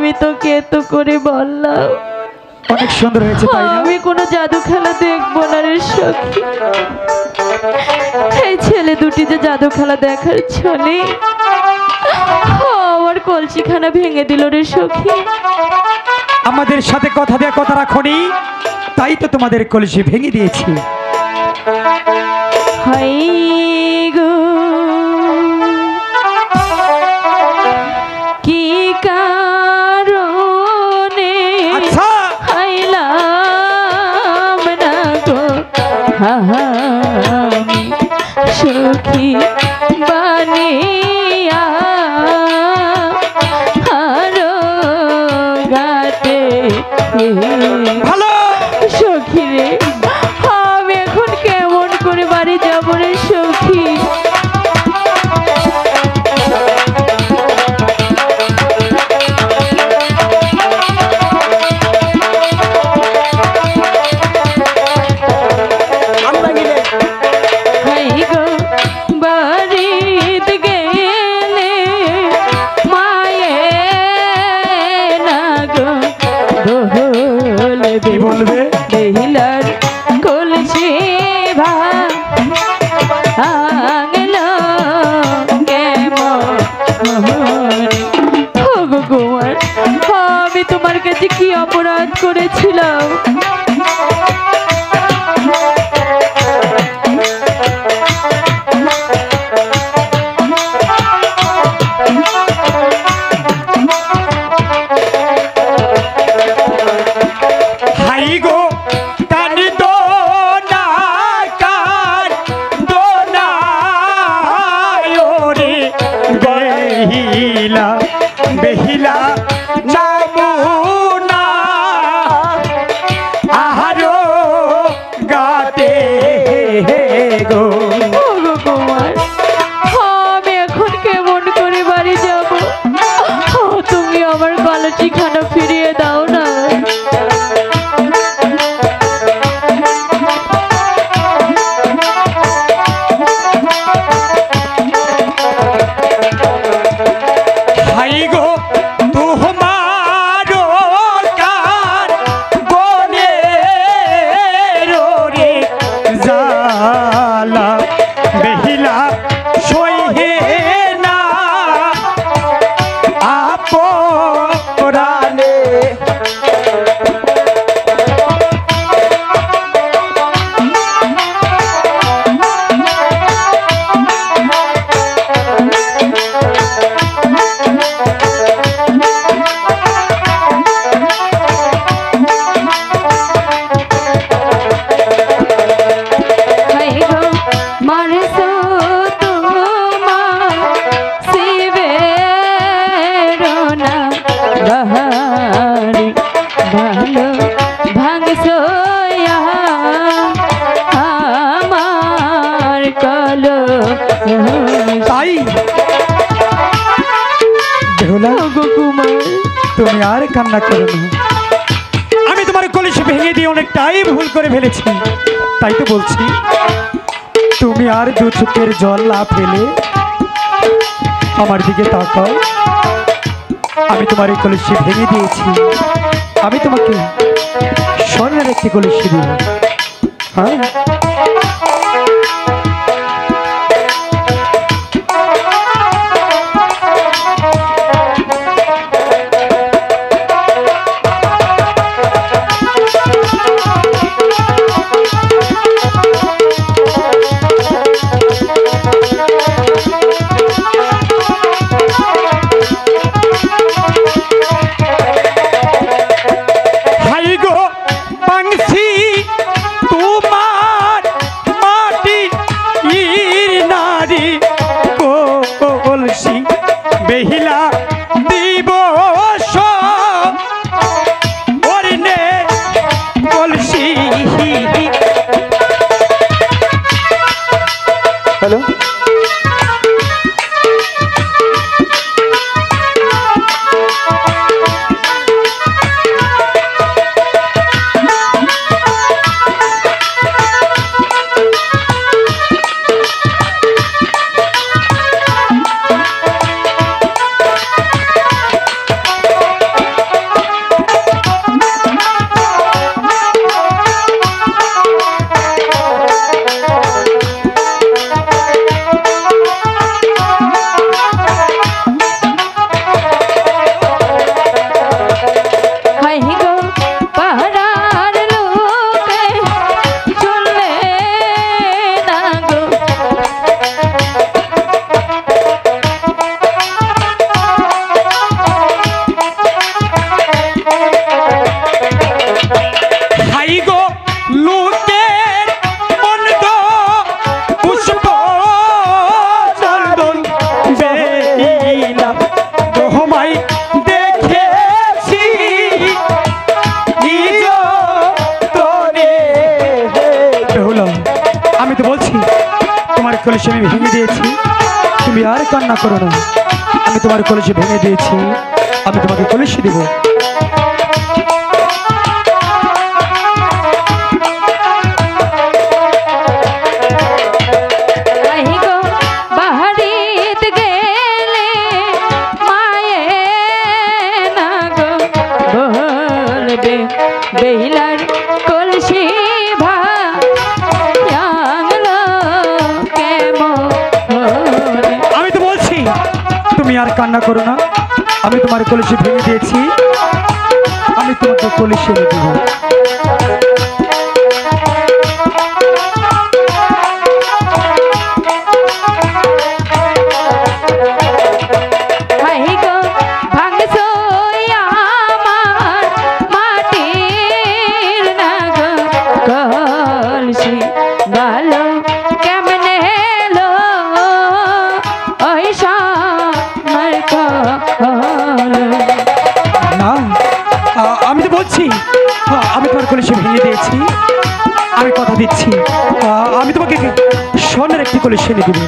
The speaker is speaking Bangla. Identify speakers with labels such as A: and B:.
A: আমি তোকে এত করে বললাম
B: অনেক সুন্দর হয়েছে তাই না?
A: আমি কোনো জাদু খেলা দেখবো না রে সখী। এই ছেলে দুটি যে জাদু খেলা দেখার ছলে আমার কলসিখানা ভেঙে দিল রে সখী।
B: আমাদের সাথে কথা দেয়া কথা রাখনি, তাই তো তোমাদের কলসি ভেঙে দিয়েছি।
A: হাই গো কি কারণে
B: আচ্ছা
A: আইলাম না গো আমি সখী বানিয়া আরো গাতে
B: ভালো
A: সখী রে, আমি এখন কেমন করে বাড়ি যাবো রে সখী। হাই গো বাড়িতে গেলে মায়ে না গো বলবে
B: কি বলবে?
A: দেহিলার কলসি ভাঙলো কেমন ওগো কুমার, আমি তোমার কাছে কি অপরাধ করেছিলাম?
B: হাই গো কান দো না, কান দো না ওরে বেহিলা বেহিলা নামুনা আহারো গাতে গো।
A: ওগো কুমার, আমি এখন কেমন করে বাড়ি যাব? তুমি আমার কলসিখানা ফিরিয়ে দাও না।
B: হাই গো তোমারো কান বনে রে জালা বেহিলা সইহে না আপরানে।
A: হাই গো মারছো তোমার শিবের না বাহারি ভালো ভাঙছো আমার কলো।
B: তাই বেহুলা,
A: ওগো কুমার,
B: তুমি আর কান্না করো না। আমি তোমার কলসি ভেঙে দিয়ে অনেকটাই ভুল করে ফেলেছি, তাই তো বলছি তুমি আর দু চোখের জল না ফেলে আমার দিকে তাকাও। আমি তোমার এই কলসি ভেঙে দিয়েছি, আমি তোমাকে স্বর্ণের একটি কলসি দিব। হ্যাঁ হাই গো পাংছি তোমার কলসি আমি ভেঙে দিয়েছি, তুমি আর কান্না করো না। আমি তোমার কলসি ভেঙে দিয়েছি, আমি তোমাকে কলসি দেবো।
A: আহি গো বাহারিত গেলে মায়ে না গো বলবে বেহিলার কলসি ভাঙলো কেমন।
B: আমি তো বলছি তুমি আর কান্না করো না, আমি তোমার কলসি ভেঙে দিয়েছি, আমি তোমাকে কলসি এনে দেবো।
A: আহি গো ভাঙছো আমার মাটির না গো কলসি ভালো কেমনে এলো ওই সামার কল।
B: না আমি তো বলছি আমি তোমার কলসি ভেঙে দিয়েছি, আমি কথা দিচ্ছি আমি তোমাকে স্বর্ণের একটি কলসি এনে দেবো।